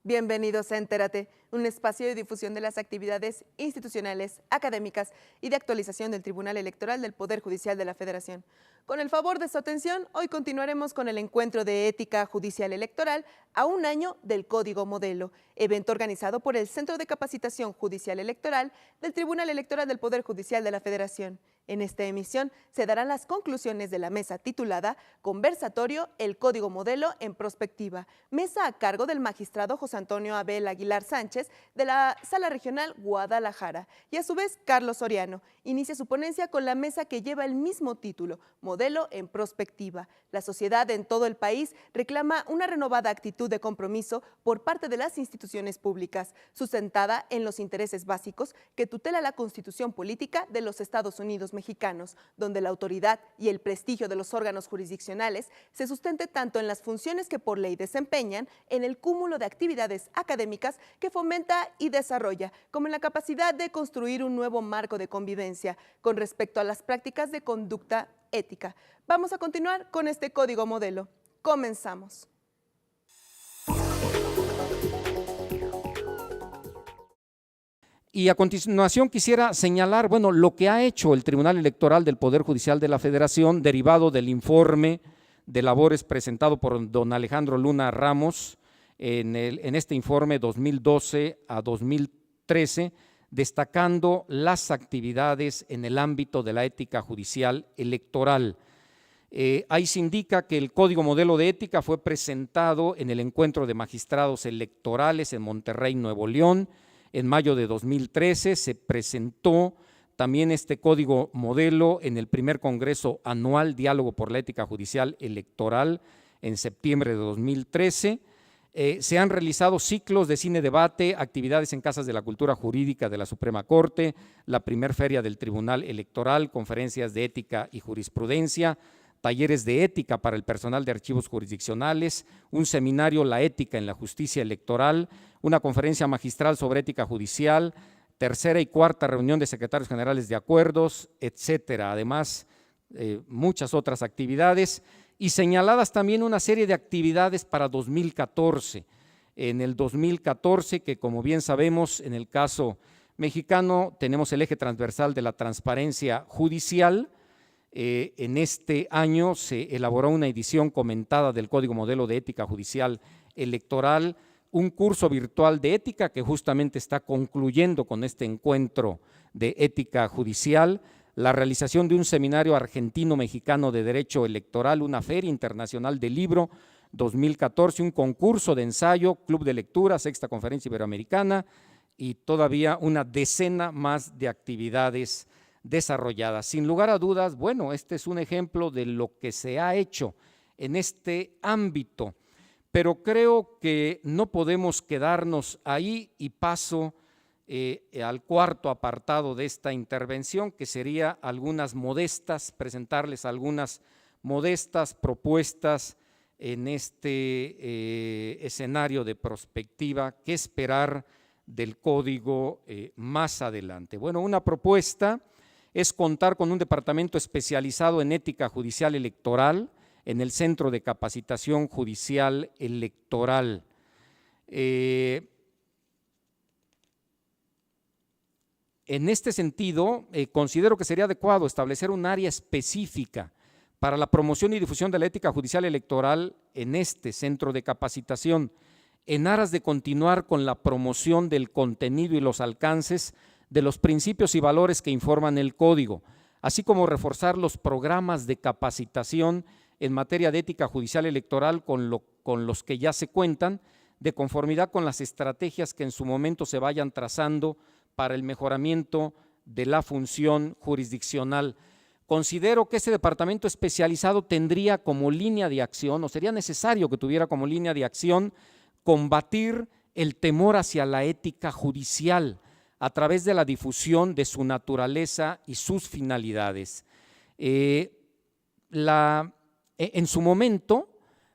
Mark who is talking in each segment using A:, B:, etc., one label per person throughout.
A: Bienvenidos a Entérate, un espacio de difusión de las actividades institucionales, académicas y de actualización del Tribunal Electoral del Poder Judicial de la Federación. Con el favor de su atención, hoy continuaremos con el encuentro de ética judicial electoral a un año del Código Modelo, evento organizado por el Centro de Capacitación Judicial Electoral del Tribunal Electoral del Poder Judicial de la Federación. En esta emisión se darán las conclusiones de la mesa titulada Conversatorio El Código Modelo en Prospectiva, mesa a cargo del magistrado José Antonio Abel Aguilar Sánchez de la Sala Regional Guadalajara, y a su vez Carlos Soriano inicia su ponencia con la mesa que lleva el mismo título, Modelo en Prospectiva. La sociedad en todo el país reclama una renovada actitud de compromiso por parte de las instituciones públicas, sustentada en los intereses básicos que tutela la Constitución Política de los Estados Unidos mexicanos, donde la autoridad y el prestigio de los órganos jurisdiccionales se sustente tanto en las funciones que por ley desempeñan, en el cúmulo de actividades académicas que fomenta y desarrolla, como en la capacidad de construir un nuevo marco de convivencia con respecto a las prácticas de conducta ética. Vamos a continuar con este Código Modelo. Comenzamos.
B: Y a continuación quisiera señalar, bueno, lo que ha hecho el Tribunal Electoral del Poder Judicial de la Federación, derivado del informe de labores presentado por don Alejandro Luna Ramos en este informe 2012 a 2013, destacando las actividades en el ámbito de la ética judicial electoral. Ahí se indica que el Código Modelo de Ética fue presentado en el Encuentro de Magistrados Electorales en Monterrey, Nuevo León. En mayo de 2013 se presentó también este Código Modelo en el primer Congreso Anual Diálogo por la Ética Judicial Electoral en septiembre de 2013. Se han realizado ciclos de cine-debate, actividades en Casas de la Cultura Jurídica de la Suprema Corte, la primer feria del Tribunal Electoral, conferencias de ética y jurisprudencia, talleres de ética para el personal de archivos jurisdiccionales, un seminario La ética en la justicia electoral, una conferencia magistral sobre ética judicial, tercera y cuarta reunión de secretarios generales de acuerdos, etcétera. Además, muchas otras actividades y señaladas también una serie de actividades para 2014. En el 2014, que como bien sabemos, en el caso mexicano tenemos el eje transversal de la transparencia judicial. En este año se elaboró una edición comentada del Código Modelo de Ética Judicial Electoral, un curso virtual de ética que justamente está concluyendo con este encuentro de ética judicial, la realización de un seminario argentino-mexicano de derecho electoral, una feria internacional del libro 2014, un concurso de ensayo, club de lectura, sexta conferencia iberoamericana y todavía una decena más de actividades desarrolladas. Sin lugar a dudas, bueno, este es un ejemplo de lo que se ha hecho en este ámbito, pero creo que no podemos quedarnos ahí y paso al cuarto apartado de esta intervención, que sería presentarles algunas modestas propuestas en este escenario de prospectiva, qué esperar del código más adelante. Bueno, una propuesta es contar con un departamento especializado en ética judicial electoral en el Centro de Capacitación Judicial Electoral. En este sentido, considero que sería adecuado establecer un área específica para la promoción y difusión de la ética judicial electoral en este centro de capacitación, en aras de continuar con la promoción del contenido y los alcances de los principios y valores que informan el Código, así como reforzar los programas de capacitación en materia de ética judicial electoral con los que ya se cuentan, de conformidad con las estrategias que en su momento se vayan trazando para el mejoramiento de la función jurisdiccional. Considero que ese departamento especializado tendría como línea de acción, o sería necesario que tuviera como línea de acción, combatir el temor hacia la ética judicial a través de la difusión de su naturaleza y sus finalidades. En su momento,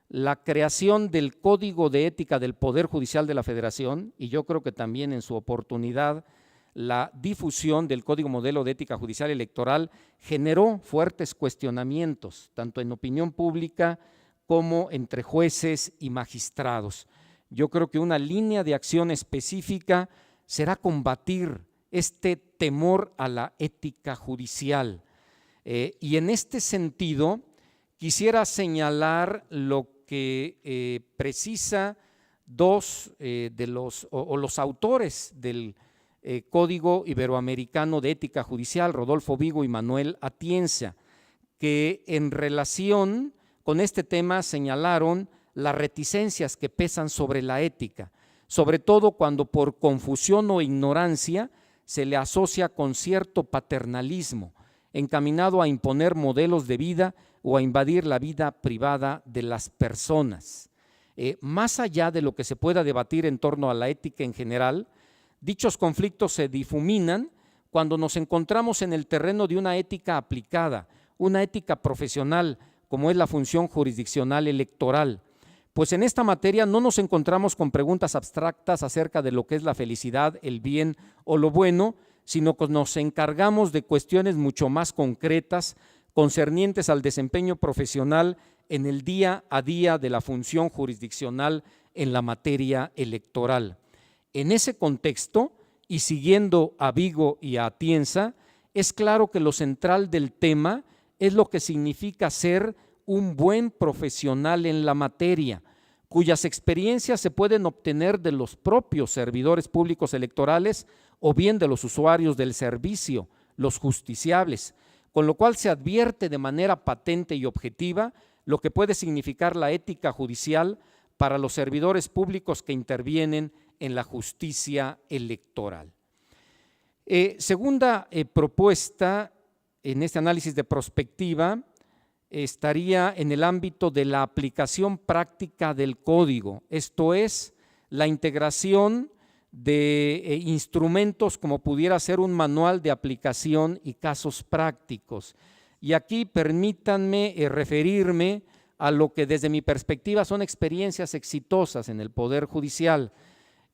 B: la creación del Código de Ética del Poder Judicial de la Federación, y yo creo que también en su oportunidad la difusión del Código Modelo de Ética Judicial Electoral, generó fuertes cuestionamientos, tanto en opinión pública como entre jueces y magistrados. Yo creo que una línea de acción específica será combatir este temor a la ética judicial. Y en este sentido, quisiera señalar lo que precisa dos de los autores del Código Iberoamericano de Ética Judicial, Rodolfo Vigo y Manuel Atienza, que en relación con este tema señalaron las reticencias que pesan sobre la ética, sobre todo cuando por confusión o ignorancia se le asocia con cierto paternalismo, encaminado a imponer modelos de vida o a invadir la vida privada de las personas. Más allá de lo que se pueda debatir en torno a la ética en general, dichos conflictos se difuminan cuando nos encontramos en el terreno de una ética aplicada, una ética profesional, como es la función jurisdiccional electoral. Pues en esta materia no nos encontramos con preguntas abstractas acerca de lo que es la felicidad, el bien o lo bueno, sino que nos encargamos de cuestiones mucho más concretas, concernientes al desempeño profesional en el día a día de la función jurisdiccional en la materia electoral. En ese contexto, y siguiendo a Vigo y a Atienza, es claro que lo central del tema es lo que significa ser un buen profesional en la materia, cuyas experiencias se pueden obtener de los propios servidores públicos electorales o bien de los usuarios del servicio, los justiciables, con lo cual se advierte de manera patente y objetiva lo que puede significar la ética judicial para los servidores públicos que intervienen en la justicia electoral. Segunda propuesta en este análisis de prospectiva estaría en el ámbito de la aplicación práctica del código, esto es, la integración de instrumentos como pudiera ser un manual de aplicación y casos prácticos. Y aquí permítanme referirme a lo que desde mi perspectiva son experiencias exitosas en el Poder Judicial.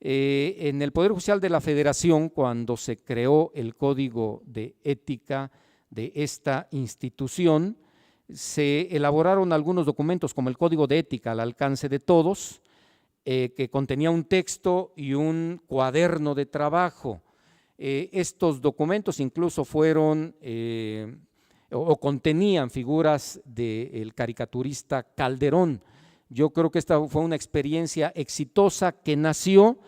B: En el Poder Judicial de la Federación, cuando se creó el Código de Ética de esta institución, se elaboraron algunos documentos como el Código de Ética al alcance de todos, que contenía un texto y un cuaderno de trabajo. Estos documentos incluso fueron o contenían figuras del caricaturista Calderón. Yo creo que esta fue una experiencia exitosa que nació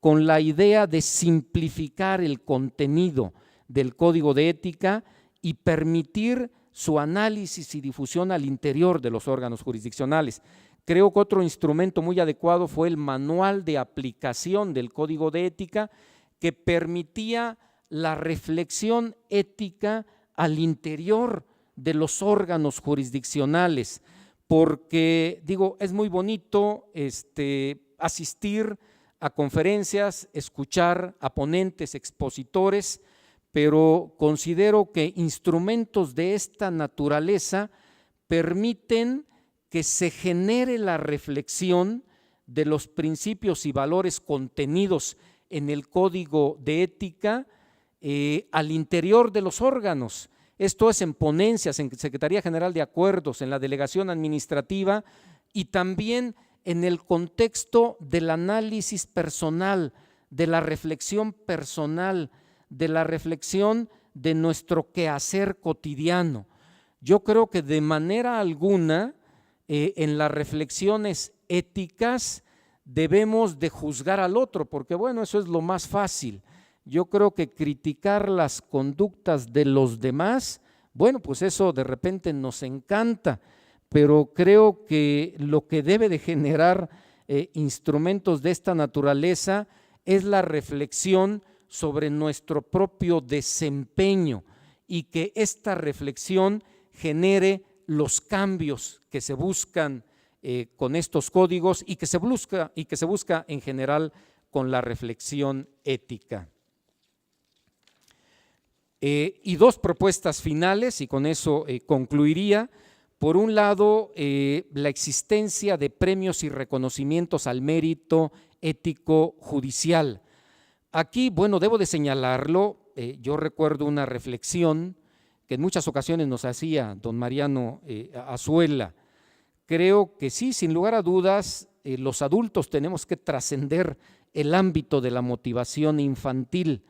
B: con la idea de simplificar el contenido del Código de Ética y permitir su análisis y difusión al interior de los órganos jurisdiccionales. Creo que otro instrumento muy adecuado fue el manual de aplicación del Código de Ética, que permitía la reflexión ética al interior de los órganos jurisdiccionales, porque digo, es muy bonito asistir a conferencias, escuchar a ponentes, expositores, pero considero que instrumentos de esta naturaleza permiten que se genere la reflexión de los principios y valores contenidos en el Código de Ética al interior de los órganos. Esto es en ponencias, en Secretaría General de Acuerdos, en la delegación administrativa y también en el contexto del análisis personal, de la reflexión personal, de la reflexión de nuestro quehacer cotidiano. Yo creo que de manera alguna en las reflexiones éticas debemos de juzgar al otro, porque bueno, eso es lo más fácil. Yo creo que criticar las conductas de los demás, bueno, pues eso de repente nos encanta, pero creo que lo que debe de generar instrumentos de esta naturaleza es la reflexión sobre nuestro propio desempeño y que esta reflexión genere los cambios que se buscan con estos códigos y que se busca en general con la reflexión ética. Y dos propuestas finales, y con eso concluiría. Por un lado, la existencia de premios y reconocimientos al mérito ético judicial. Aquí, bueno, debo de señalarlo, yo recuerdo una reflexión que en muchas ocasiones nos hacía don Mariano Azuela. Creo que sí, sin lugar a dudas, los adultos tenemos que trascender el ámbito de la motivación infantil.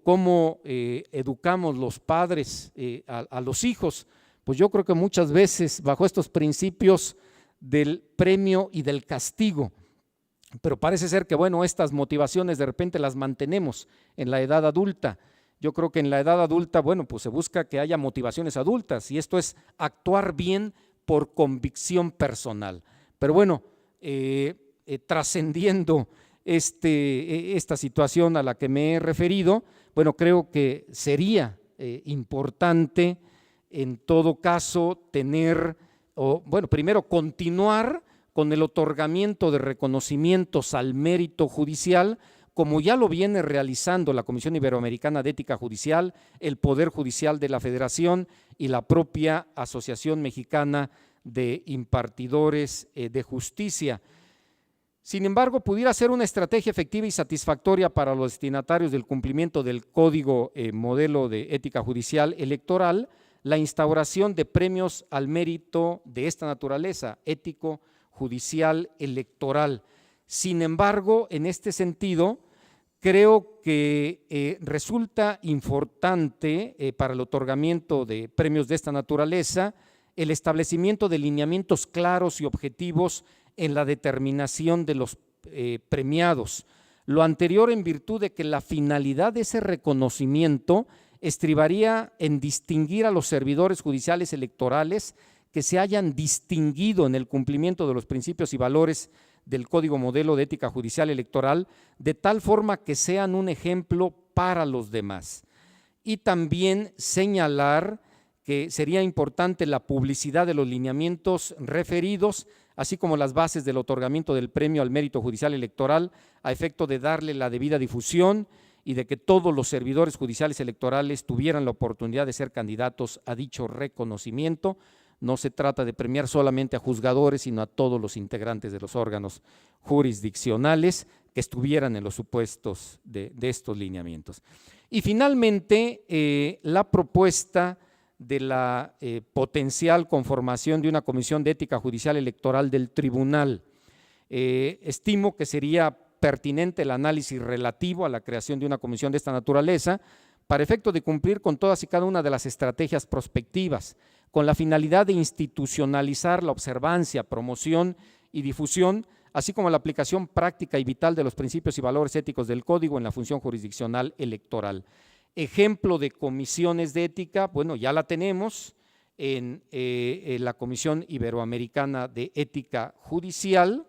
B: ¿Cómo educamos los padres a los hijos? Pues yo creo que muchas veces bajo estos principios del premio y del castigo, pero parece ser que, bueno, estas motivaciones de repente las mantenemos en la edad adulta. Yo creo que en la edad adulta, bueno, pues se busca que haya motivaciones adultas y esto es actuar bien por convicción personal. Pero bueno, trascendiendo esta situación a la que me he referido, bueno, creo que sería importante en todo caso primero continuar con el otorgamiento de reconocimientos al mérito judicial, como ya lo viene realizando la Comisión Iberoamericana de Ética Judicial, el Poder Judicial de la Federación y la propia Asociación Mexicana de Impartidores de Justicia. Sin embargo, pudiera ser una estrategia efectiva y satisfactoria para los destinatarios del cumplimiento del Código Modelo de Ética Judicial Electoral la instauración de premios al mérito de esta naturaleza, ético, judicial, electoral. Sin embargo, en este sentido, creo que resulta importante para el otorgamiento de premios de esta naturaleza el establecimiento de lineamientos claros y objetivos en la determinación de los premiados. Lo anterior en virtud de que la finalidad de ese reconocimiento estribaría en distinguir a los servidores judiciales electorales que se hayan distinguido en el cumplimiento de los principios y valores del Código Modelo de Ética Judicial Electoral, de tal forma que sean un ejemplo para los demás. Y también señalar que sería importante la publicidad de los lineamientos referidos, así como las bases del otorgamiento del premio al mérito judicial electoral, a efecto de darle la debida difusión y de que todos los servidores judiciales electorales tuvieran la oportunidad de ser candidatos a dicho reconocimiento. No se trata de premiar solamente a juzgadores, sino a todos los integrantes de los órganos jurisdiccionales que estuvieran en los supuestos de estos lineamientos. Y finalmente, la propuesta de la potencial conformación de una comisión de ética judicial electoral del tribunal. Estimo que sería pertinente el análisis relativo a la creación de una comisión de esta naturaleza para efecto de cumplir con todas y cada una de las estrategias prospectivas, con la finalidad de institucionalizar la observancia, promoción y difusión, así como la aplicación práctica y vital de los principios y valores éticos del Código en la función jurisdiccional electoral. Ejemplo de comisiones de ética, bueno, ya la tenemos en la Comisión Iberoamericana de Ética Judicial,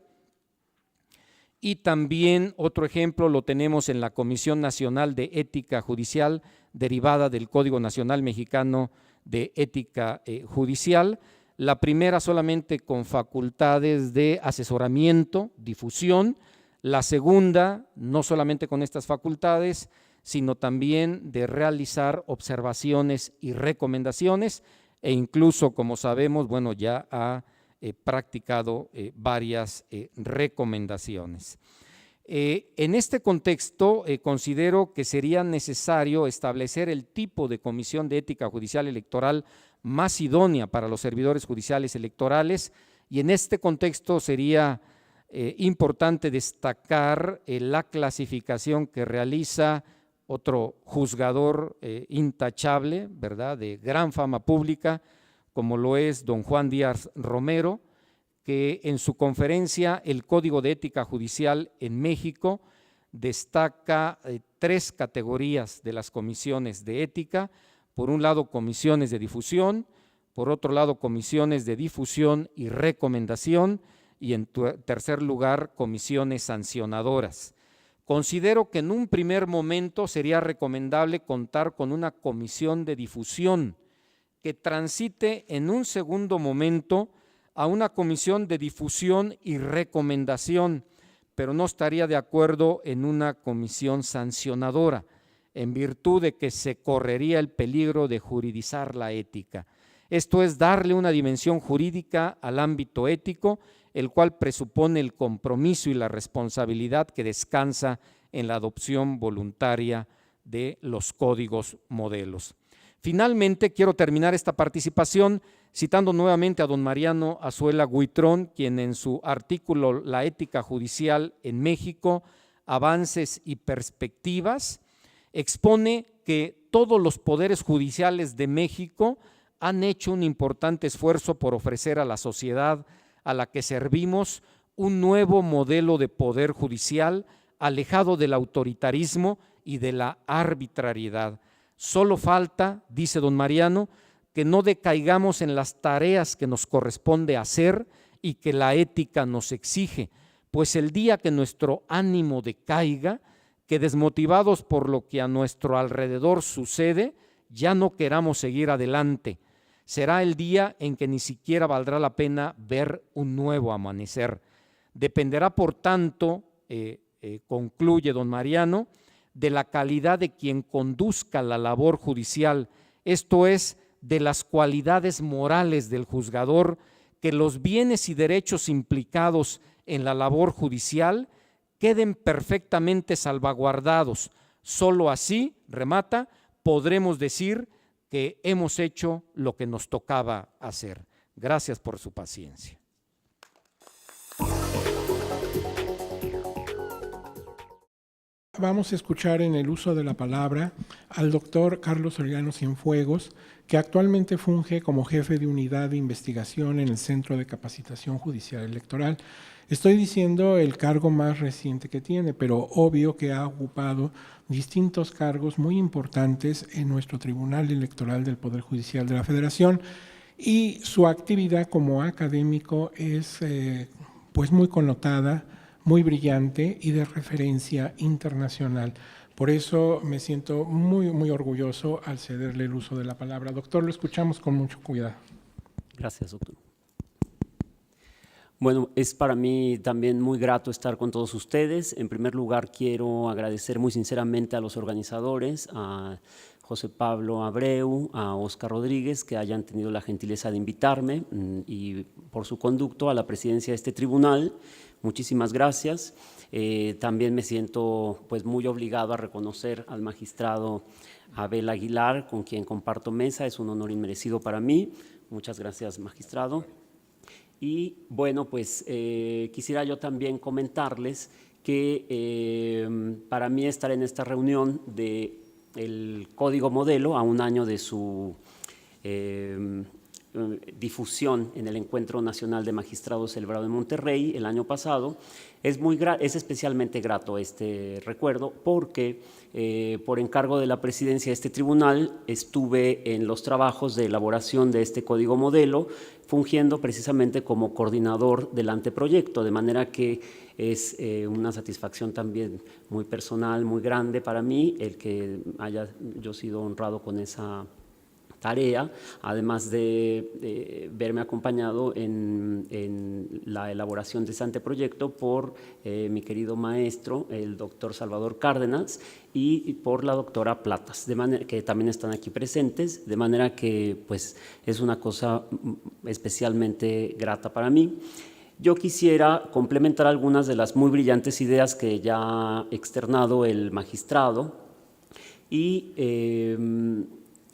B: y también otro ejemplo lo tenemos en la Comisión Nacional de Ética Judicial derivada del Código Nacional Mexicano de Ética Judicial. La primera solamente con facultades de asesoramiento, difusión. La segunda no solamente con estas facultades, sino también de realizar observaciones y recomendaciones e incluso, como sabemos, bueno, ya ha practicado varias recomendaciones. En este contexto, considero que sería necesario establecer el tipo de comisión de ética judicial electoral más idónea para los servidores judiciales electorales, y en este contexto sería importante destacar la clasificación que realiza otro juzgador intachable, ¿verdad?, de gran fama pública, como lo es don Juan Díaz Romero, que en su conferencia El Código de Ética Judicial en México destaca 3 categorías de las comisiones de ética. Por un lado, comisiones de difusión, por otro lado, comisiones de difusión y recomendación, y en tercer lugar, comisiones sancionadoras. Considero que en un primer momento sería recomendable contar con una comisión de difusión que transite en un segundo momento a una comisión de difusión y recomendación, pero no estaría de acuerdo en una comisión sancionadora, en virtud de que se correría el peligro de juridizar la ética. Esto es darle una dimensión jurídica al ámbito ético, el cual presupone el compromiso y la responsabilidad que descansa en la adopción voluntaria de los códigos modelos. Finalmente, quiero terminar esta participación citando nuevamente a don Mariano Azuela Guitrón, quien en su artículo La ética judicial en México, avances y perspectivas, expone que todos los poderes judiciales de México han hecho un importante esfuerzo por ofrecer a la sociedad a la que servimos un nuevo modelo de poder judicial alejado del autoritarismo y de la arbitrariedad. Solo falta, dice don Mariano, que no decaigamos en las tareas que nos corresponde hacer y que la ética nos exige, pues el día que nuestro ánimo decaiga, que desmotivados por lo que a nuestro alrededor sucede, ya no queramos seguir adelante. Será el día en que ni siquiera valdrá la pena ver un nuevo amanecer. Dependerá, por tanto, concluye don Mariano, de la calidad de quien conduzca la labor judicial, esto es, de las cualidades morales del juzgador, que los bienes y derechos implicados en la labor judicial queden perfectamente salvaguardados. Solo así, remata, podremos decir que hemos hecho lo que nos tocaba hacer. Gracias por su paciencia.
C: Vamos a escuchar en el uso de la palabra al doctor Carlos Soriano Cienfuegos, que actualmente funge como jefe de unidad de investigación en el Centro de Capacitación Judicial Electoral. Estoy diciendo el cargo más reciente que tiene, pero obvio que ha ocupado distintos cargos muy importantes en nuestro Tribunal Electoral del Poder Judicial de la Federación, y su actividad como académico es pues muy connotada, muy brillante y de referencia internacional. Por eso me siento muy orgulloso al cederle el uso de la palabra. Doctor, lo escuchamos con mucho cuidado.
D: Gracias, doctor. Bueno, es para mí también muy grato estar con todos ustedes. En primer lugar, quiero agradecer muy sinceramente a los organizadores, a José Pablo Abreu, a Óscar Rodríguez, que hayan tenido la gentileza de invitarme, y por su conducto a la presidencia de este tribunal. Muchísimas gracias. También me siento pues muy obligado a reconocer al magistrado Abel Aguilar, con quien comparto mesa. Es un honor inmerecido para mí. Muchas gracias, magistrado. Y bueno, pues quisiera yo también comentarles que para mí estar en esta reunión del Código Modelo a un año de su difusión en el Encuentro Nacional de Magistrados celebrado en Monterrey el año pasado, es especialmente grato este recuerdo porque por encargo de la presidencia de este tribunal estuve en los trabajos de elaboración de este código modelo, fungiendo precisamente como coordinador del anteproyecto, de manera que es una satisfacción también muy personal, muy grande para mí el que haya yo sido honrado con esa tarea, además de verme acompañado en la elaboración de ese anteproyecto por mi querido maestro, el doctor Salvador Cárdenas, y por la doctora Platas, de manera que también están aquí presentes, de manera que pues es una cosa especialmente grata para mí. Yo quisiera complementar algunas de las muy brillantes ideas que ya ha externado el magistrado y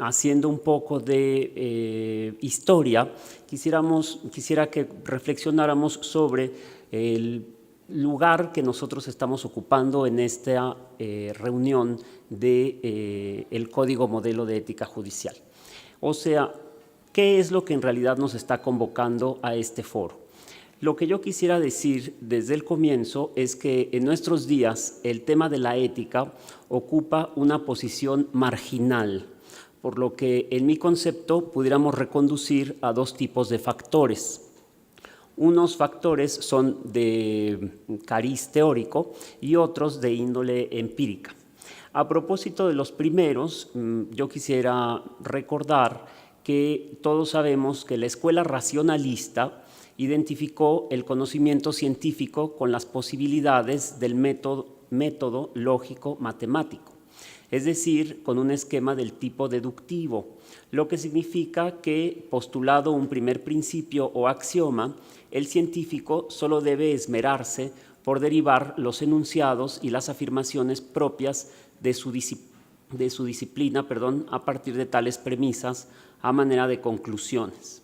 D: haciendo un poco de historia, quisiera que reflexionáramos sobre el lugar que nosotros estamos ocupando en esta reunión del Código Modelo de Ética Judicial. O sea, ¿qué es lo que en realidad nos está convocando a este foro? Lo que yo quisiera decir desde el comienzo es que en nuestros días el tema de la ética ocupa una posición marginal, por lo que en mi concepto pudiéramos reconducir a dos tipos de factores. Unos factores son de cariz teórico y otros de índole empírica. A propósito de los primeros, yo quisiera recordar que todos sabemos que la escuela racionalista identificó el conocimiento científico con las posibilidades del método lógico-matemático, es decir, con un esquema del tipo deductivo, lo que significa que, postulado un primer principio o axioma, el científico solo debe esmerarse por derivar los enunciados y las afirmaciones propias de su disciplina, a partir de tales premisas a manera de conclusiones.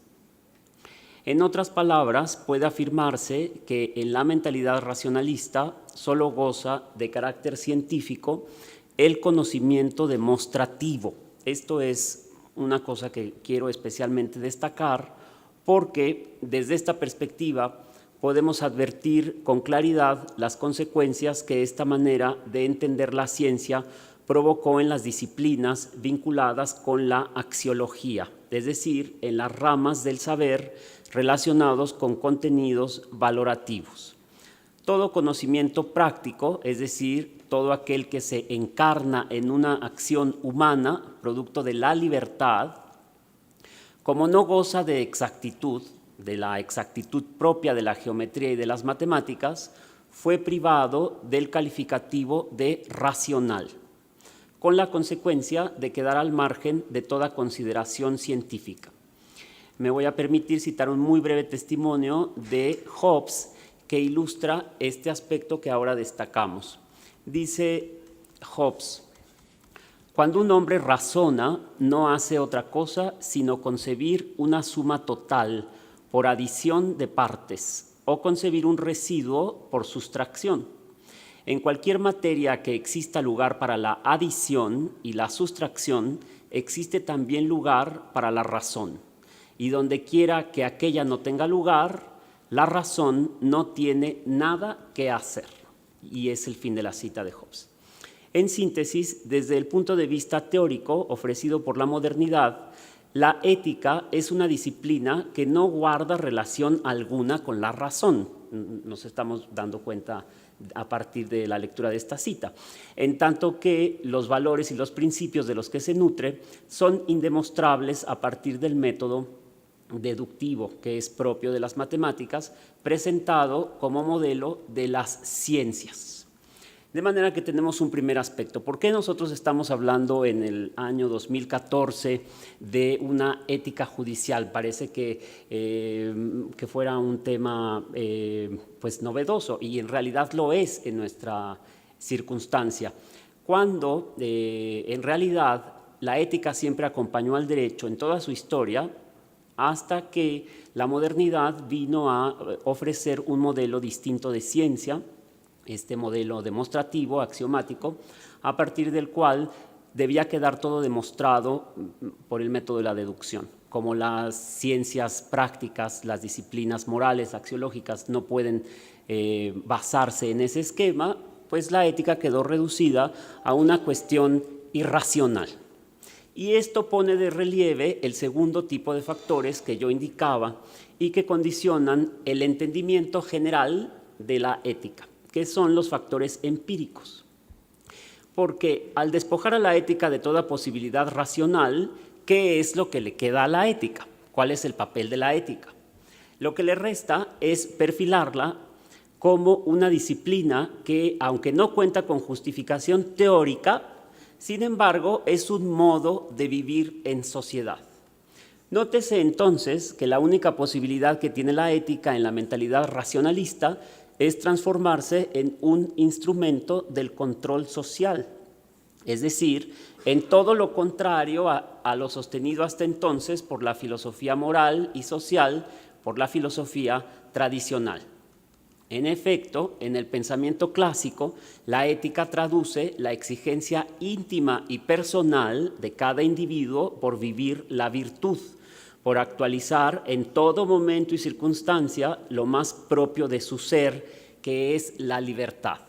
D: En otras palabras, puede afirmarse que en la mentalidad racionalista solo goza de carácter científico el conocimiento demostrativo. Esto es una cosa que quiero especialmente destacar porque desde esta perspectiva podemos advertir con claridad las consecuencias que esta manera de entender la ciencia provocó en las disciplinas vinculadas con la axiología, es decir, en las ramas del saber relacionados con contenidos valorativos. Todo conocimiento práctico, es decir, todo aquel que se encarna en una acción humana, producto de la libertad, como no goza de exactitud, de la exactitud propia de la geometría y de las matemáticas, fue privado del calificativo de racional, con la consecuencia de quedar al margen de toda consideración científica. Me voy a permitir citar un muy breve testimonio de Hobbes que ilustra este aspecto que ahora destacamos. Dice Hobbes: cuando un hombre razona, no hace otra cosa sino concebir una suma total por adición de partes o concebir un residuo por sustracción. En cualquier materia que exista lugar para la adición y la sustracción, existe también lugar para la razón. Y donde quiera que aquella no tenga lugar, la razón no tiene nada que hacer. Y es el fin de la cita de Hobbes. En síntesis, desde el punto de vista teórico ofrecido por la modernidad, la ética es una disciplina que no guarda relación alguna con la razón. Nos estamos dando cuenta a partir de la lectura de esta cita, en tanto que los valores y los principios de los que se nutre son indemostrables a partir del método deductivo, que es propio de las matemáticas, presentado como modelo de las ciencias. De manera que tenemos un primer aspecto. ¿Por qué nosotros estamos hablando en el año 2014 de una ética judicial? Parece que fuera un tema pues novedoso, y en realidad lo es en nuestra circunstancia, cuando en realidad la ética siempre acompañó al derecho en toda su historia, hasta que la modernidad vino a ofrecer un modelo distinto de ciencia, este modelo demostrativo, axiomático, a partir del cual debía quedar todo demostrado por el método de la deducción. Como las ciencias prácticas, las disciplinas morales, axiológicas, no pueden basarse en ese esquema, pues la ética quedó reducida a una cuestión irracional. Y esto pone de relieve el segundo tipo de factores que yo indicaba y que condicionan el entendimiento general de la ética, que son los factores empíricos. Porque al despojar a la ética de toda posibilidad racional, ¿qué es lo que le queda a la ética? ¿Cuál es el papel de la ética? Lo que le resta es perfilarla como una disciplina que, aunque no cuenta con justificación teórica, sin embargo, es un modo de vivir en sociedad. Nótese entonces que la única posibilidad que tiene la ética en la mentalidad racionalista es transformarse en un instrumento del control social, es decir, en todo lo contrario a lo sostenido hasta entonces por la filosofía moral y social, por la filosofía tradicional. En efecto, en el pensamiento clásico, la ética traduce la exigencia íntima y personal de cada individuo por vivir la virtud, por actualizar en todo momento y circunstancia lo más propio de su ser, que es la libertad.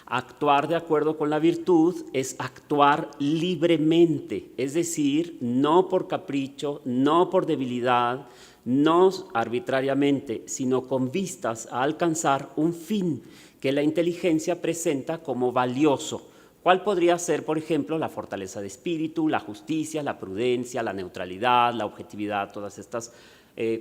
D: Actuar de acuerdo con la virtud es actuar libremente, es decir, no por capricho, no por debilidad, no arbitrariamente, sino con vistas a alcanzar un fin que la inteligencia presenta como valioso. ¿Cuál podría ser, por ejemplo, la fortaleza de espíritu, la justicia, la prudencia, la neutralidad, la objetividad, todas estas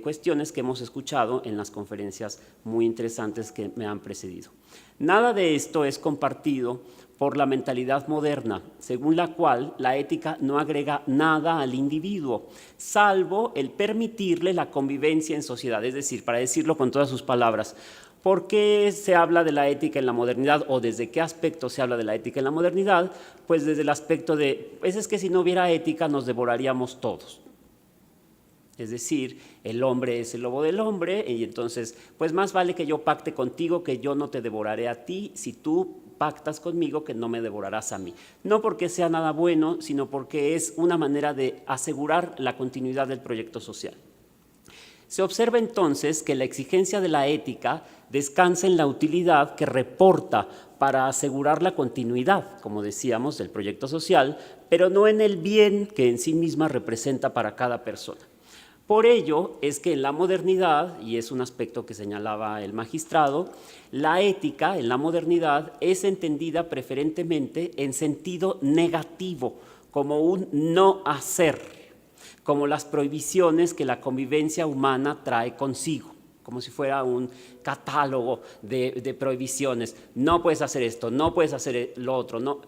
D: cuestiones que hemos escuchado en las conferencias muy interesantes que me han precedido? Nada de esto es compartido por la mentalidad moderna, según la cual la ética no agrega nada al individuo, salvo el permitirle la convivencia en sociedad. Es decir, para decirlo con todas sus palabras, ¿por qué se habla de la ética en la modernidad o desde qué aspecto se habla de la ética en la modernidad? Pues desde el aspecto de, pues es que si no hubiera ética nos devoraríamos todos. Es decir, el hombre es el lobo del hombre y entonces, pues más vale que yo pacte contigo que yo no te devoraré a ti si tú pactas conmigo que no me devorarás a mí. No porque sea nada bueno, sino porque es una manera de asegurar la continuidad del proyecto social. Se observa entonces que la exigencia de la ética descansa en la utilidad que reporta para asegurar la continuidad, como decíamos, del proyecto social, pero no en el bien que en sí misma representa para cada persona. Por ello es que en la modernidad, y es un aspecto que señalaba el magistrado, la ética en la modernidad es entendida preferentemente en sentido negativo, como un no hacer, como las prohibiciones que la convivencia humana trae consigo, como si fuera un catálogo de prohibiciones. No puedes hacer esto, no puedes hacer lo otro, no.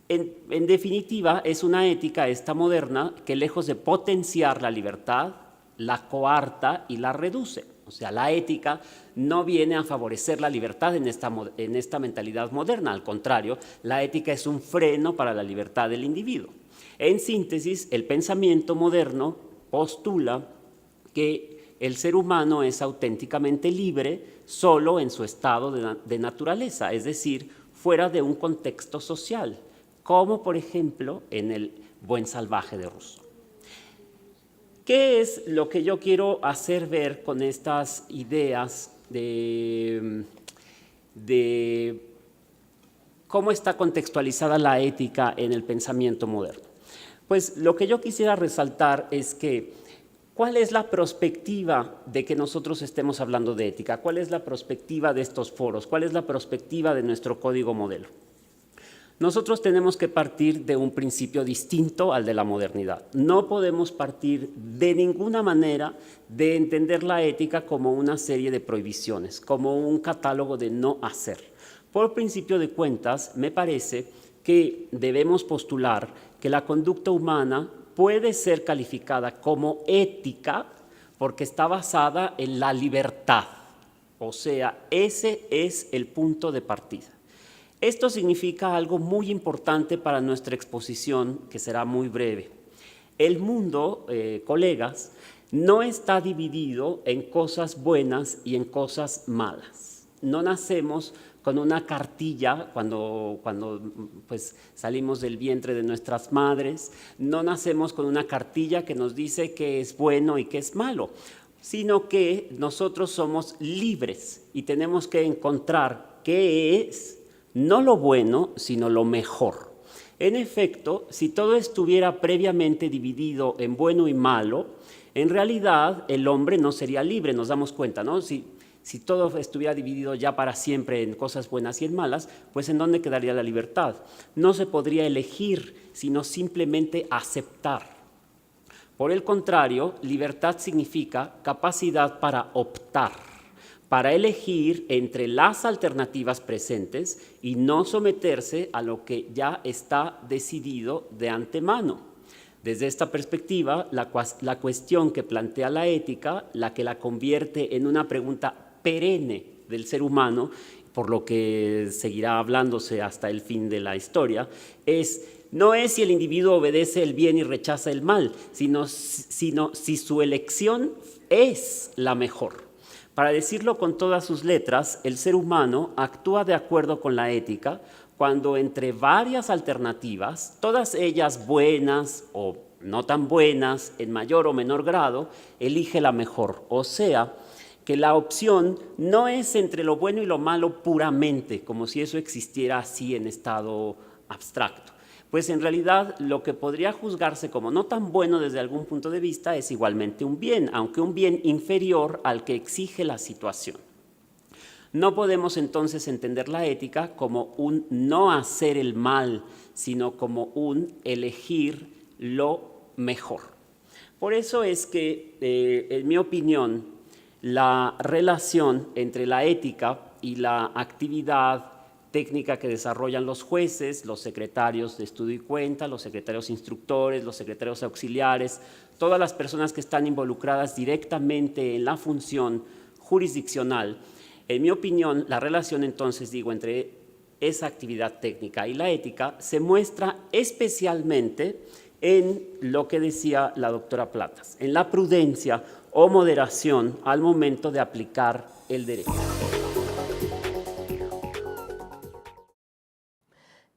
D: En definitiva, es una ética esta moderna que lejos de potenciar la libertad, la coarta y la reduce. O sea, la ética no viene a favorecer la libertad en esta mentalidad moderna. Al contrario, la ética es un freno para la libertad del individuo. En síntesis, el pensamiento moderno postula que el ser humano es auténticamente libre solo en su estado de naturaleza, es decir, fuera de un contexto social, como por ejemplo en el Buen Salvaje de Rousseau. ¿Qué es lo que yo quiero hacer ver con estas ideas de cómo está contextualizada la ética en el pensamiento moderno? Pues lo que yo quisiera resaltar es que ¿cuál es la perspectiva de que nosotros estemos hablando de ética? ¿Cuál es la perspectiva de estos foros? ¿Cuál es la perspectiva de nuestro código modelo? Nosotros tenemos que partir de un principio distinto al de la modernidad. No podemos partir de ninguna manera de entender la ética como una serie de prohibiciones, como un catálogo de no hacer. Por principio de cuentas, me parece que debemos postular que la conducta humana puede ser calificada como ética porque está basada en la libertad. O sea, ese es el punto de partida. Esto significa algo muy importante para nuestra exposición, que será muy breve. El mundo, colegas, no está dividido en cosas buenas y en cosas malas. No nacemos con una cartilla cuando pues, salimos del vientre de nuestras madres, no nacemos con una cartilla que nos dice qué es bueno y qué es malo, sino que nosotros somos libres y tenemos que encontrar qué es no lo bueno, sino lo mejor. En efecto, si todo estuviera previamente dividido en bueno y malo, en realidad el hombre no sería libre, nos damos cuenta, ¿no? Si todo estuviera dividido ya para siempre en cosas buenas y en malas, pues ¿en dónde quedaría la libertad? No se podría elegir, sino simplemente aceptar. Por el contrario, libertad significa capacidad para optar, para elegir entre las alternativas presentes y no someterse a lo que ya está decidido de antemano. Desde esta perspectiva, la cuestión que plantea la ética, la que la convierte en una pregunta perenne del ser humano, por lo que seguirá hablándose hasta el fin de la historia, no es si el individuo obedece el bien y rechaza el mal, sino si su elección es la mejor. Para decirlo con todas sus letras, el ser humano actúa de acuerdo con la ética cuando entre varias alternativas, todas ellas buenas o no tan buenas, en mayor o menor grado, elige la mejor. O sea, que la opción no es entre lo bueno y lo malo puramente, como si eso existiera así en estado abstracto. pues en realidad lo que podría juzgarse como no tan bueno desde algún punto de vista es igualmente un bien, aunque un bien inferior al que exige la situación. No podemos entonces entender la ética como un no hacer el mal, sino como un elegir lo mejor. Por eso es que, en mi opinión, la relación entre la ética y la actividad técnica que desarrollan los jueces, los secretarios de estudio y cuenta, los secretarios instructores, los secretarios auxiliares, todas las personas que están involucradas directamente en la función jurisdiccional. En mi opinión, la relación entonces, entre esa actividad técnica y la ética se muestra especialmente en lo que decía la doctora Platas, en la prudencia o moderación al momento de aplicar el derecho.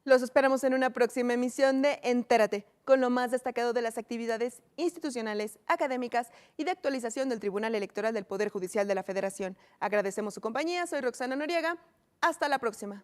A: Los esperamos en una próxima emisión de Entérate, con lo más destacado de las actividades institucionales, académicas y de actualización del Tribunal Electoral del Poder Judicial de la Federación. Agradecemos su compañía, soy Roxana Noriega. Hasta la próxima.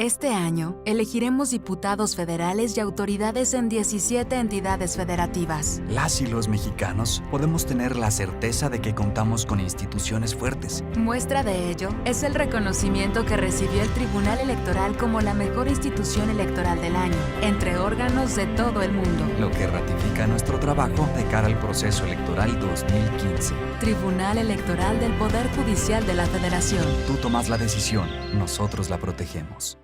E: Este año, elegiremos diputados federales y autoridades en 17 entidades federativas.
F: Las y los mexicanos podemos tener la certeza de que contamos con instituciones fuertes.
E: Muestra de ello es el reconocimiento que recibió el Tribunal Electoral como la mejor institución electoral del año, entre órganos de todo el mundo.
F: Lo que ratifica nuestro trabajo de cara al proceso electoral 2015.
E: Tribunal Electoral del Poder Judicial de la Federación.
F: Tú tomas la decisión, nosotros la protegemos.